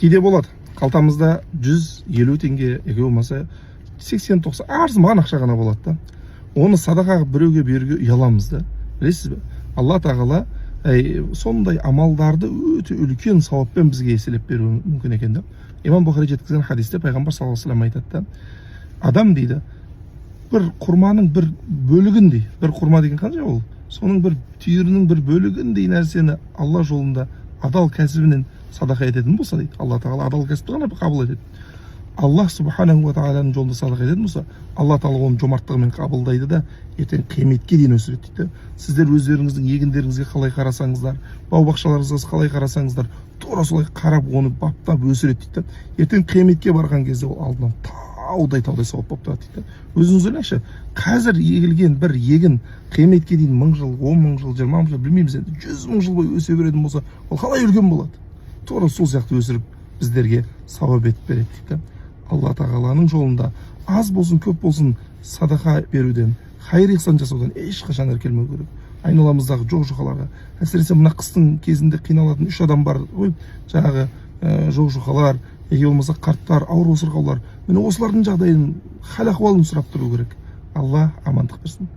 кейде болады қалтамызда 150 теңге яки болмаса 80-90 арзымаған ақша ғана болады да. Оны садақаға біреуге беруге ұяламыз да. Білесіз бе? Алла тағала сондай амалдарды өте үлкен сауаппен бізге еселеп беруі мүмкін екен да. Имам Бұхари жеткізген хадисте пайғамбар саллаллаху алейхи ва саллям айтады да, адам дейді бір құрманың бір бөлігіндей, бір құрма деген қанша ол? Соның бір түйірінің бір бөлігіндей нәрсені Алла жолында адал кәсібінен садақа ететін болса дейді. Алла тағала адал кәсіпті ғана қабыл етеді. Аллах субханаху ва тағаланың жолында садақа ететін болса, Алла тағала оның жомарттығымен қабылдайды да ертең қияметке дейін өсіреді дейді. Сіздер өздеріңіздің егіндеріңізге қалай қарасаңыздар, бау-бақшаларыңызға қалай қарасаңыздар, тура солай қарап оны баптап өсіреді дейді. Ертең қияметке барған кезде ол алдынан таудай сауап болып тұрады дейді. Өзіңіз ойлаңызшы, қазір егілген бір егін қияметке дейін 1000 жыл, 10 000 жыл, 20 000 жыл, білмейміз енді, 100 000 жыл бойы өсе беретін болса, ол қалай үлкен болады? Тура сол сияқты өсіріп біздерге сауап етіп береді дейді. Алла тағаланың жолында аз болсын, көп болсын садақа беруден, хайыр ихсан жасаудан ешқашан іркілмеу керек. Айналамыздағы жоқ-жұқаларға, әсіресе мына қыстың кезінде қиналатын 3 адам бар ғой, жаңағы жоқ-жұқалар, яки болмаса қарттар, ауыр сырқаулар. Міне осылардың жағдайын, хал ахуалын сұрап тұру керек. Алла амандық берсін.